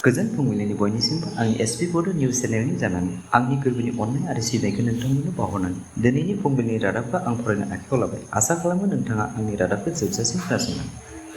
गोजोन फुंबिलिनि बयनिसिमबो आंनि एसपि बड' निउज चेनेलनि जानानै आंनि गोरबोनि अननाय आरो सिबिनायखौ नोंथांमोननो बावहरनानै दिनैनि फुंबिलिनि रादाबखौ आं फरायनो आखायाव लाबाय। आसा खालामो नोंथाङा आंनि रादाबखौ जोबजासिम खोनासंगोन।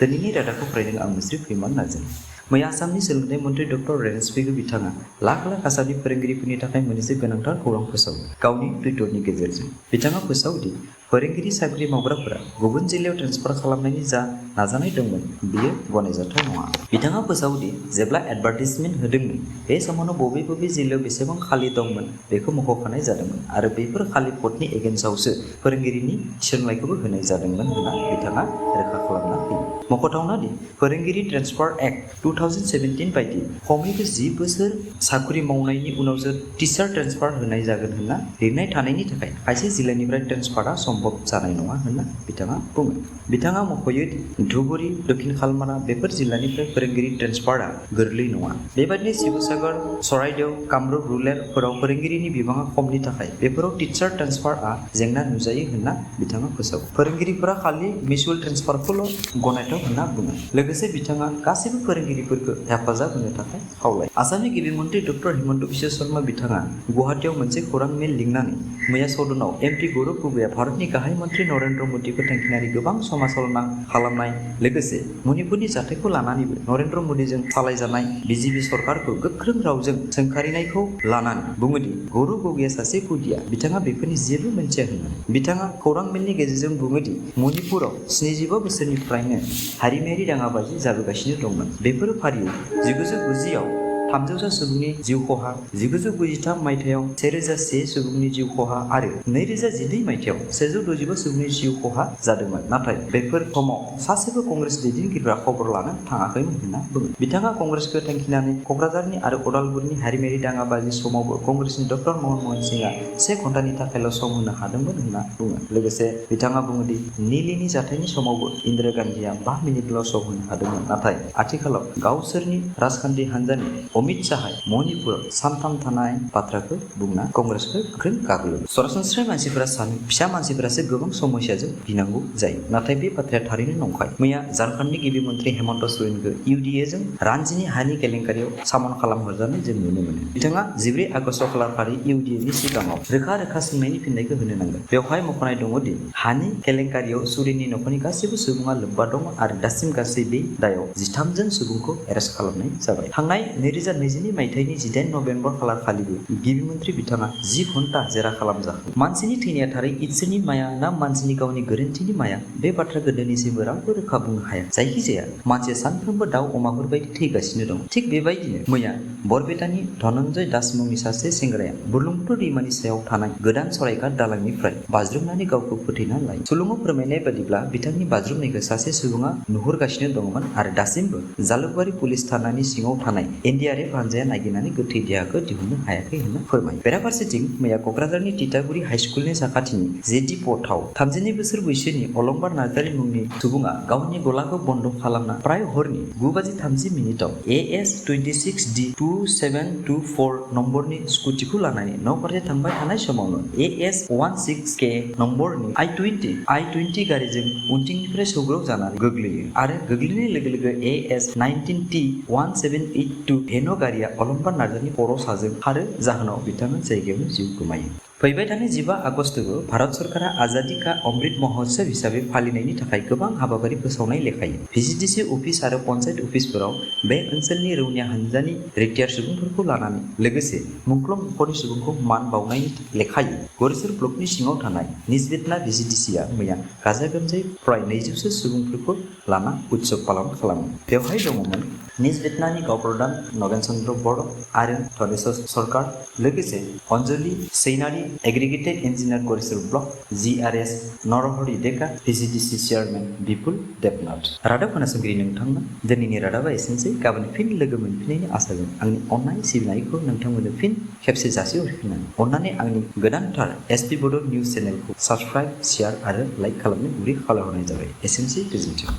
दिनैनि रादाबखौ फरायदों आं मुस्रि फैमान नार्जारि। मैया आसामनि सोलोंथाइ मन्थ्रि डक्टर रेनेस पेगु बिथाङा लाख लाख आसामनि फोरोंगिरिफोरनि थाखाय मोनसे गोनांथार खौरां फोसावो। गावनि टुइटारनि गेजेरजों बिथाङा फोसावदि फोरोंगिरि साख्रि मावग्राफोरा गुबुन जिल्लायाव ट्रेन्सफार खालामनायनि जा नाजानाय दंमोन बेयो गनायजाथाव नङा। बिथाङा फोसावदि जेब्ला एडभार्टाइजमेन्ट होदोंमोन बे समावनो बबे जिल्लायाव बेसेबां खालि दंमोन बेखौ मख'खानाय जादोंमोन आरो बेफोर खालि पदनि एगेन्स्टआवसो फोरोंगिरिनि थिसननायखौबो होनाय जादोंमोन होनना बिथाङा रोखा खालामना होयो। मख'थावना दि फोरोंगिरि ट्रेन्सफार एक्ट 2017 बायदि खमैबो 10 बोसोर साख्रि मावनायनि उनावसो टिचार ट्रेन्सफार होनाय जागोन होनना लिरनाय थानायनि थाखाय खायसे जिल्लानिफ्राय ट्रेन्सफारआ सम्भब जानाय नङा होनना बिथाङा बुङो। बिथाङा मख'यो दि धुबुरी, दक्षिण खालमारा बेफोर जिल्लानिफ्राय फोरोंगिरि ट्रेन्सफारआ गोरलै नङा। बेबादिनो शिबसागर, चराइदेव, कामरुप रुरेलफोराव फोरोंगिरिनि बिबाङा खमनि थाखाय बेफोराव टिचार ट्रेन्सफारआ जेंना नुजायो होनना बिथाङा फोसावो। फोरोंगिरिफोरा खालि मिउचुएल ट्रेन्सफारखौल' गनायथाव होनना बुङो। लोगोसे बिथाङा गासैबो फोरोंगिरिफोरखौ हेफाजाब होनो थाखाय खावलायो। आसामनि गिबि मन्थ्रि डक्टर हिमन्त बिश्व शर्मा बिथाङा गुवाहाटीआव मोनसे खौरां मेल लिंनानै मैया सदनाव एमपि गौरब गगैआ भारतनि गाहाय मन्थ्रि नरेन्द्र मदिखौ थांखिनानै गोबां समाजलना खालामनाय लोगोसे मणिपुरनि जाथायखौ लानानैबो नरेन्द्र मदिजों सालायजानाय बिजेपि सरकारखौ गोख्रों रावजों सोंखारिनायखौ लानानै बुङोदि गौरब गगैआ सासे खुदिया, बिथाङा बेफोरनि जेबो मोनथिया होननानै। बिथाङा खौरां मेलनि गेजेरजों बुङोदि मणिपुराव 75 बोसोरनिफ्रायनो हारिमायारि दाङाबाजि जाबोगासिनो दंमोन। बेफोर फारियै 1990 आव 300 सुबुंनि जिउ खहा, 1993 मायथाइयाव 1001 सुबुंनि जिउ खहा आरो 2012 मायथाइयाव 165 सुबुंनि जिउ खहा जादोंमोन। नाथाय बेफोर समाव सासेबो कंग्रेस दैदेनगिरिफ्रा खबर लानो थाङाखैमोन होनना बुङो। बिथाङा कंग्रेसखौ थांखिनानै क'क्राझारनि आरो अदालगुरिनि हारिमायारि दाङाबाजि समावबो कंग्रेसनि डक्टर मनमोहन सिंहआ 1 घन्टानि थाखायल' सम होनो हादोंमोन होनना बुङो। लोगोसे बिथाङा बुङोदि निलिनि जाथायनि समावबो इन्दिरा गान्धीआ 5 मिनिटल' सम होनो हादोंमोन। नाथाय आथिखालाव गावसोरनि राजखान्थि हान्जानि अमित शाहआ मणिपुराव सानथाम थानाय बाथ्राखौ बुंना कंग्रेसखौ गोख्रों गाग्लोबो। सरासनस्रायै मानसिफोरा सानो फिसा मानसिफोरासो गोबां समस्याजों गिनांगौ जायो। नाथाय बे बाथ्राया थारैनो नंखाय। मैया झारखन्डनि गिबि मन्थ्रि हेमन्त सोरेनखौ इउडिएजों रान्जीनि हानि केलेंकारियाव सामन खालामहरजानाय जों नुनो मोनो। बिथाङा 14 आगस्ट खालारखालि इउडिएनि सिगाङाव रोखा सोंनायनि फिननायखौ होनो नांगोन। बेवहाय मख'नाय दङदि हानि केलेंकारियाव सोरेननि नखरनि गासैबो सुबुङा लोब्बा दं आरो दासिम गासै बे दायाव 13 जन सुबुंखौ एरेस्ट खालामनाय जाबाय। थांनाय 2022 मायथाइनि 18 नभेम्बर खालारखालिबो गिबि मन्थ्रि बिथाङा 10 घन्टा जेरा खालामजाखो। मानसिनि थैनाया थारै इसोरनि माया ना मानसिनि गावनि गोरोन्थिनि माया, बे बाथ्राखौ दिनैसिमबो रावबो रोखा बुंनो हाया। जायखिजाया मानसिया सानफ्रोमबो दाउ अमाफोर बायदि थैगासिनो दं। थिग बेबायदिनो मैया बरपेटानि धनन्जय दास मुंनि सासे सेंग्राया बुरलुंबुथुर दैमानि सायाव थानाय गोदान सरायघाट दालांनिफ्राय बाज्रुमनानै गावखौ फोथैना लायो। सुलुङाव फोरमायनाय बादिब्ला बिथांनि बाज्रुमनायखौ सासे सुबुङा नुहुरगासिनो दंमोन आरो दासिमबो जालुकबारि पुलिस थानानि सिङाव थानाय एनडिआरएफ हानजाया नागिरनानै गोथै देहाखौ दिहुननो हायाखै होनना फोरमायो। बेराफारसेथिं मैया क'क्राझारनि तितागुरि हाइस्कुलनि साखाथिनि जेडि पथआव 32 बोसोर बैसोनि अलंबार नार्जारि मुंनि सुबुङा गावनि गलाखौ बन्द खालामना प्राय हरनि 9:30 AS 26D2724 नम्बरनि स्कुटिखौ लानानै न'फारसे थांबाय थानाय समावनो AS 16K नम्बरनि I-20 गारिजों उनथिंनिफ्राय सौग्रावजानानै गोग्लैयो आरो गोग्लैनाय लोगो लोगो AS 19T1782 भेन गारिया अलंबार नार्जारिनि खर' साजों खारो, जाहोनाव बिथाङा जायगायावनो जिउ गोमायो। फैबाय थानाय 15 आगस्तखौ भारत सरकारा आजादी का अमृत महोत्सव हिसाबै फालिनायनि थाखाय गोबां हाबाफारि फोसावनाय लेखायै VCDC अफिस आरो पन्चायत अफिसफोराव बे ओनसोलनि रौनिया हान्जानि रिटायार सुबुंफोरखौ लानानै लोगोसे मुंख्लं नखरनि सुबुंखौ मान बावनायनि लेखायै गरिसर ब्लकनि सिङाव थानाय निजबेदना VCDCआ मैया गाजा गोमजायै प्राय 200 सुबुंफोरखौ लाना उत्सव पालन खालामो। बेवहाय दङमोन निजबेदनानि गावप्रधान नगेन चन्द्र बर' आरो धनेश्वर सरकार, लोगोसे अन्जलि सैनारि, एग्रिगेटेड इन्जिनियार गरिसर block, GRS Narahari Deka, VCDC chairman Bipul Debnath. रादाब खोनासंगिरि नोंथांमोन, दिनैनि रादाबा एसेनोसै। गाबोन फिन लोगो मोनफिननायनि आसाजों आंनि अननाय सिबिनायखौ नोंथांमोननो फिन खेबसे जासिहरफिननानै अन्नानै आंनि गोदानथार एसपि बड' निउज चेनेलखौ साबस्क्राइब, शेयार आरो लाइक खालामनो गुरै खावलायहरनाय जाबाय। एसेनोसै, गोजोन्थों।